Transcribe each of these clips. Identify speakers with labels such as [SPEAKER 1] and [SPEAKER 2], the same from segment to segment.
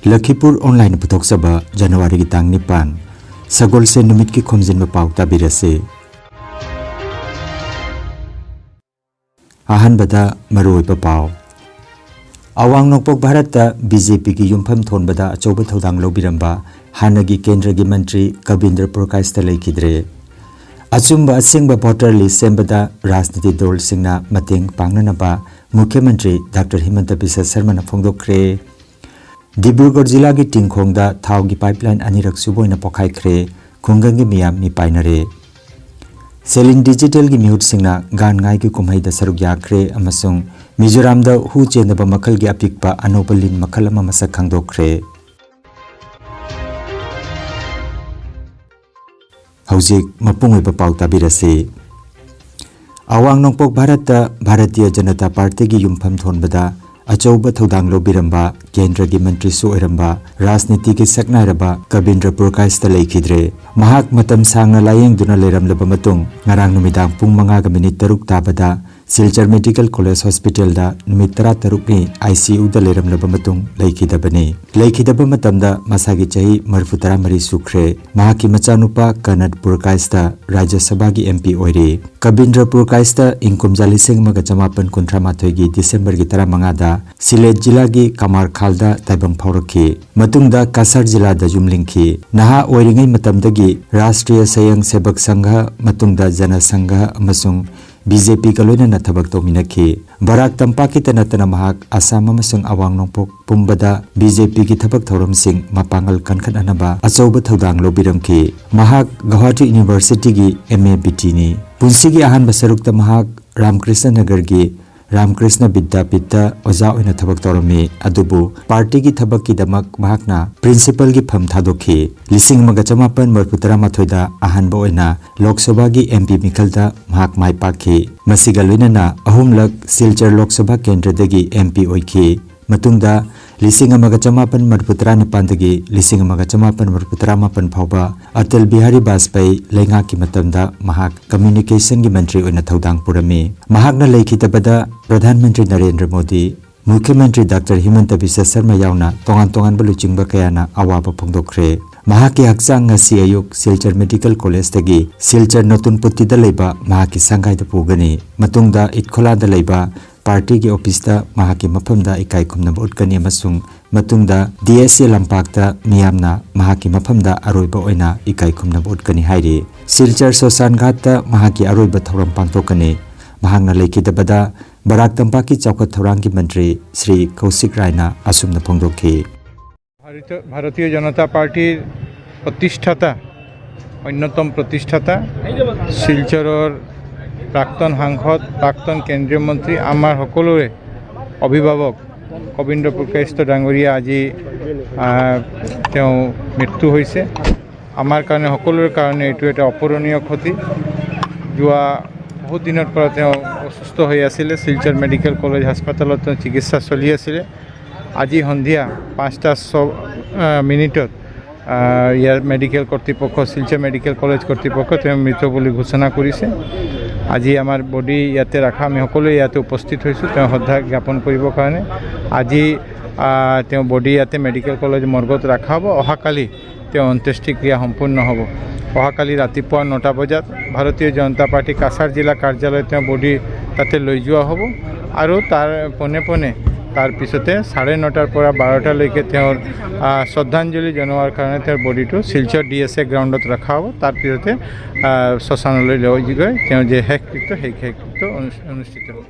[SPEAKER 1] Lakhipur Online Putoksaba January ki tang nipan Sagol se numit ki Khomjinba Pao tabirase Ahan bada maroi pao Awang nokpok Bharata BJP ki yumpham thon bada achoba thodang lobiramba hanagi kendra gi mantri Kabindra Purkaista leikidre Achumba asingba voter list sembada rajniti dol singna mateng pangnanaba Mukhyamantri Dr. Himanta Biswa Sarma na phongdokre Dibrugarh jila ki tingkhongda thau gi pipeline anirak suboina pokhaikhre khungang gi miyam mi painare Selling digital gi mihut singna gan ngai ki kumhai da saruk yakre amasung Mizoram da hu chendaba makhal gi apikpa anobalin makhal ama masak khangdokre Haujik mapungoi pa pau tabirase Awang nongpok Bharata Bharatiya Janata Party gi yumpham thonbada Achauba thodang lobiramba Kendra gi mantri su oiramba Rajniti ki saknairaba Kabindra Purkaista leikidre Mahak matam sangna layeng duna leramlaba matung ngarang numidang pung 5:3 tabada Silchar Medical College Hospital da numit 13 ni ICU da leramlaba matung leikidabani leikidaba matamda masagi chahi 43 sukhre mahaki machanupa Kanad Purkaista Rajya Sabha gi MP oire Kabindra Purkaista ingkumjali sing maga chamapan kuntra mathoi gi December gi 15 da Silet jila gi Kamar Khalda taibang phaurakhi matungda Kasar jila da jumlingki naha oiringai matamdagi Rashtriya Sayang Sebak Sangha matungda Jana Sangha amasung BJP kaloina na thabak tominaki Barak Tampak ki tanatana mahak Assam amasung Awang nongpok pumbada BJP ki thabak thoram sing mapangal kankhan anaba achauba thodang lobiramki mahak Guwahati University gi MA BT ni punsigi ahan basarukta mahak Ramkrishna Nagar gi Ramkrishna Vidyapitha oja oina thabak torami adubu party ki thabak ki damak mahakna principal gi pham thadokhi lising maga chamapan marputara mathoida ahanba oina Lok Sabha gi MP mikhalda mahak mai pakhi masiga loinana ahumlak Silchar Lok Sabha kendra dagi MP oikhi matungda lising amaga chamapan marputara nepandagi lising amaga chamapan marputara mapan phauba Atal Bihari Bajpai lenga ki matamda mahak communication gi mantri oina thodang purami mahakna leikhitabada Pradhan Mantri Narendra Modi Mukhyamantri Dr. Himanta Biswa Sarma yauna tongan baluchingba kayana awaba phongdokre mahaki hakchang ngasi ayuk Silchar Medical College tagi Silchar Notun Putti da leiba mahaki sangai da pugani matungda Itkhola da leiba party ki office da mahaki maphamda ikai khumna utkani amasung matungda DSA lampakta miyamna mahaki maphamda aroiba oina ikai khumna utkani hairi Silchar Sosan Ghatta mahaki aroiba thoram pangtokani mahangna leikidabada Barak Tampak ki chawkat thorang ki mantri Sri Kaushik Raina asumna phongdokhi
[SPEAKER 2] Bharatiya Janata Party प्रतिष्ठाता अन्यतम प्रतिष्ठाता शिलचरर प्राक्तन सांसद प्राक्तन केंद्रीय मंत्री आमार सकलोरे अभिभावक कबीन्द्र पुरकाइष्ट डांगरिया আজি मृत्यु होइसे आमार कारणे सकलोरे कारणे एटु एटा अपरणीय क्षति जुआ बहुत दिनर पर असुस्थ हो आसिले शिलचर मेडिकल कलेज हास्पातालत चिकित्सा चलि आसिले আজি सन्धिया 5:06 यार मेडिकल कर्तृपक्ष शिलचर मेडिकल कलेज कर्तृपक्ष मृत बोली घोषणा करिছে আজি आमार बडी याते रखा आम सकलोवे याते उपस्थित होइछु श्रद्धा ज्ञापन करिबर कारणे আজি बडी याते मेडिकल कलेज मर्गत रखा हब अहाकाली अंत्येष्टिक्रिया सम्पूर्ण हब अहाकाली रातिपुवा 9टा बजात भारतीय जनता पार्टी कासार जिला कार्यालय बडी ताते লৈ যোৱা हब और तार पने पने तार पिछते 9:30 पर 12टाলৈকে श्रद्धांजलि जनार कारण बडी तो शिलचर DSA ग्राउंड रखा हम तार पिछते श्मशान लै गए शेषकृत्य शेषकृत्य अनुष्ठित हो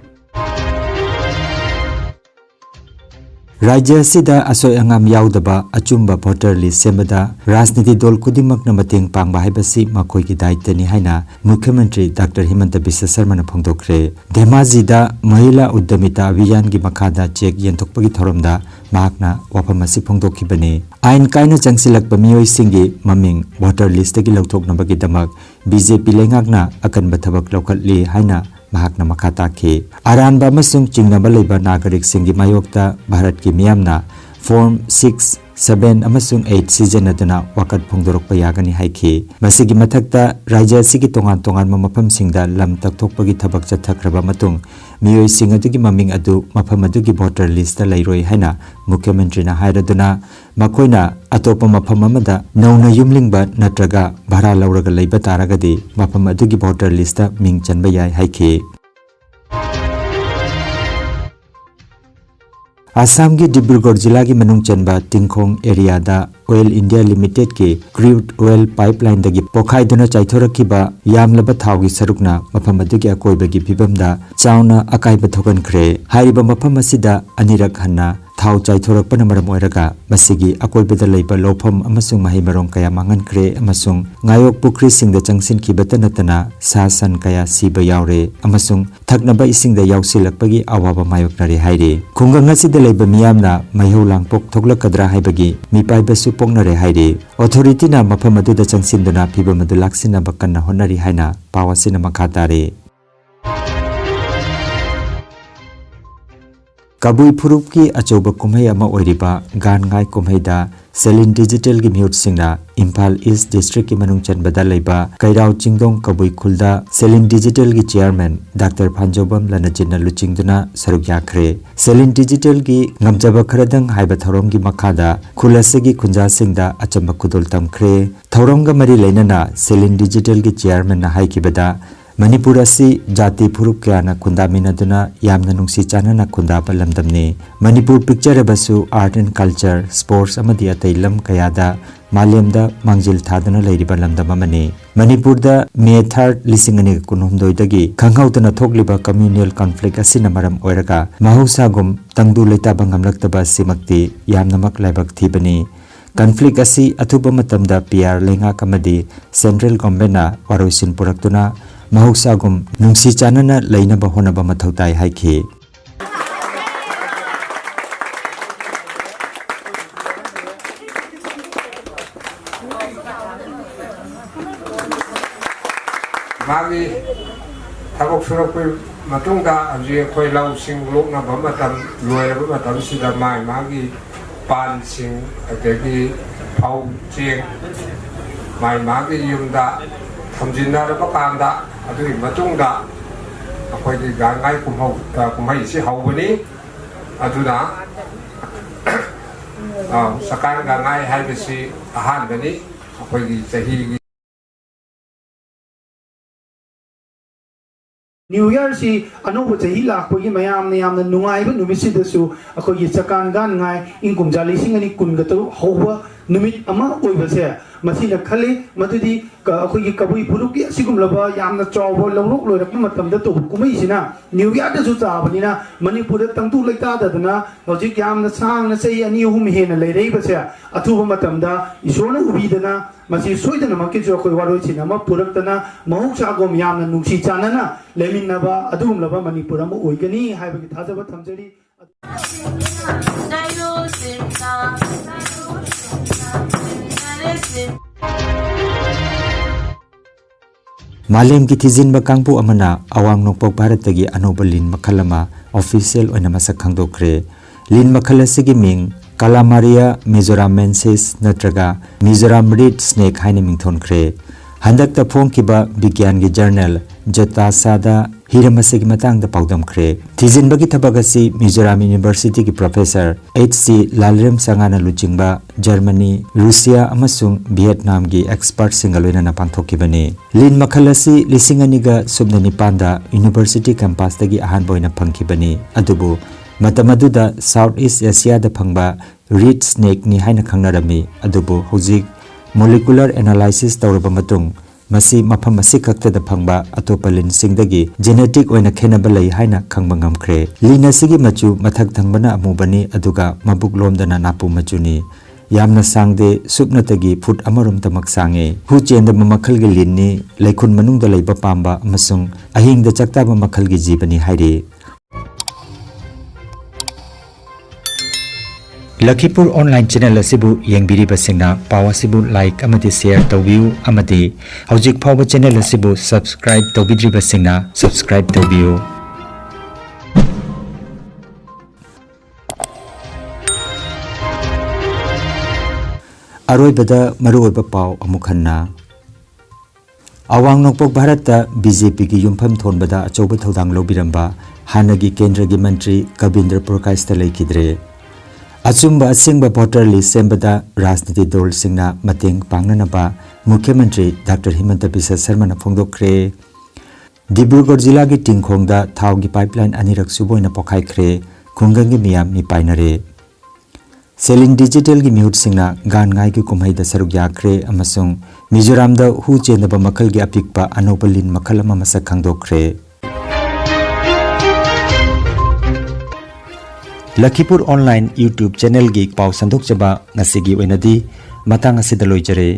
[SPEAKER 1] Rajya asida asoi angam yaudaba achumba voter list sembada rajniti dol kudimmakna mateng pangba haibasi makoi gi daitani haina Mukhyamantri Dr. Himanta Biswa Sarma na phongdokre Dhemaji da Mahila Uddamita Abhiyan gi makhada check yenthokpagi thoromda mahakna waphamasi phongdokhibani ain kaina changsilakpa miyoi singi maming voter list gi lauthoknabagi damak BJP lengakna akanba thabak lokhatli haina mahakna makata ke aranba masung chingnaba leiba nagarik singi mayokta Bharat ki miyamna form 6 7 amasung 8 season aduna wakat phongdorokpa yagani haiki masigi mathakta rajya sigi tongan tongan mafam singda lam takthokpagi thabak chathakraba matung miyoi sing adugi maming adu mafam adugi voter list ta lairoi haina mukhyamantri na hairaduna makoina atopa mafam amada nauna yumlingba natraga bhara lauraga leiba taragadi mafam adugi voter list ta ming chanba yai haiki Assam की डिब्रूगढ़ जिला की मनुंग चनबा टिंगखोंग area दा oil India limited के crude oil pipeline दगी पोखाइदुना चाइथोरखिबा यामलबा थावगी सरुकना मफम अदुगी अकोइबगी फिबमदा Chowna अकाइबा थोगनख्रे हारिबा मफम असिदा अनिरक हन्ना थाव चाइथोरकपना मरम ओइरगा मसिगी अकोइबदा लैबा लोफम अमसुंग माहि मरोंग कया मांगनख्रे अमसुंग ngayok pukri singda changsin khibata natana sasan kaya siba yaure amasung thaknaba isingda yausilakpagi awaba mayoknari haire khungang asida leiba miyamna maihau langpok thoglakadra haibagi mipaibasu poknare haire authority na mafam aduda changsinduna phibam adu laksina bakanna honari haina pawasina makhatare Kabui Phurup ki achoba kumhai ama oiriba gan ngai kumhai da Selin Digital ki mute singna Imphal East District ki manung chanbada leiba Kairao Chingdong Kabui Khulda Selin Digital ki chairman Dr. Phanjobam Lanajinna luchingduna saruk yakhre Selin Digital ki ngamjaba kharadang haiba thorom ki makhada khulasegi khunja singda achamba kudol tamkhre thoromga mari leinana Selin Digital ki chairman na haikibada Manipur asi jati phuruk kyana khundaminaduna yamna nungsi chanana khundaba lamdamne Manipur picture abasu art and culture sports amadi atailam kayada malemda mangjil thadana leiriba lamdam amane Manipur da May 3 lisingani kunhumdoi dagi khanghautana thokliba communal conflict asina maram oiraga mahusagum tangdu leita bangamlaktaba simakti yamnamak laibak thibani conflict asi athuba matamda PR lenga kamadi central government na waroisin puraktuna mahusagum nungsi chanana leina bahona ba mathautai haiki
[SPEAKER 3] magi thakok surok matungda aji khoi lau sing lok na ba matam loi ba matam sida mai magi pan sing adegi phau cheng mai magi yumda thamjinna ba kanda adui matungda akhoi gi gangai kumhai si haubani aduna sakan gangai haibasi ahan bani akhoi gi chahi
[SPEAKER 4] New Year si anobo chahi lakpagi mayam na yamna nungaiba numisidasu akogi sakan gan ngai ingkum jali singani kungataru hauwa numit ama oibase masina khali madudi akogi kabui puruki sigumlaba yamna chawbo lawrok loirakma matamda to kumai sina New Year da su chabanina Manipur da tangtu laita dadana hojik yamna sang na sei ani hum hena leirei base athuba matamda isorna ubidana masi soidana makki jo koi waroi china ma puraktana mahusagom yamna nungsi chanana leminaba adumlaba Manipur ama oigani haibagi thajaba thamjari
[SPEAKER 1] Malem ki thijinba kangpu amana awang nokpok bharatagi anoba lin makhalama official oina masak khangdokre lin makhala sigi ming Kalamaria Mizoraменsis natraga Mizoram Reed Snake haina mingthonkhre handakta phongkiba bigyan gi journal Jatasada Hiramasigi matangda paudamkhre thijinbagi thabagasi Mizoram University ki professor HC Lalrem Sangana luchingba Germany Russia amasung Vietnam gi expert singaloina na pangthokibani lin makhalasi lisinganiga subnani panda university campus tagi ahan boina phangkibani adubu matamaduda South East Asia da phangba reed snake ni haina khangnarami adubu hojik molecular analysis tawraba matung masi mafam masi khakta da phangba atopa lin singdagi genetic oina khenaba lei haina khangba ngamkhre lina sigi machu mathak thangbana amubani aduga mabuk lomdana napu machuni yamna sangde supnatagi foot amarum tamak sange hu chenda makhal gi linni leikhun manungda leiba pamba amasung ahingda chakta ba makhal gi jibani haire Lakhipur online channel asibu yengbiri basingna pawasibu like amati share tawbiu amati hojik phawa channel asibu subscribe tawbidri basingna subscribe tawbiu अरोइबदा मरुओइबा पाव अमुक हन्ना अवांग नोंपोक Bharat BJP की युमफम थोनबदा अचौबा थौदांग लौबिरंबा हानगी केंद्र की मंत्री कबिंद्र पुरकाइस्ता लेखिद्रे अचुंबा असिंगबा voter list सेंबदा राजनीति दल सिंगना मतेंग पांगननबा मुख्यमंत्री doctor Himanta Biswa Sharma फोंदोक्रे Dibrugarh जिला की टिंगखोंगदा थाव की पाइपलाइन अनिरक सुबोइना पोखाइख्रे खुंगंगी मियाम मिपाइनरे सेलिंग डिजिटल की मिहुट सिंगना गान गाय की कुमैदा सरुक याख्रे अमसुंग मिजोराम दा हु चेनबा मखल की अपिकपा अनोबा लिन मखल अमा मसक खांगदोख्रे लखीपुर ऑनलाइन यूट्यूब चैनल की पाव संदोक जबा ngasi gi oinadi matang asida loijare।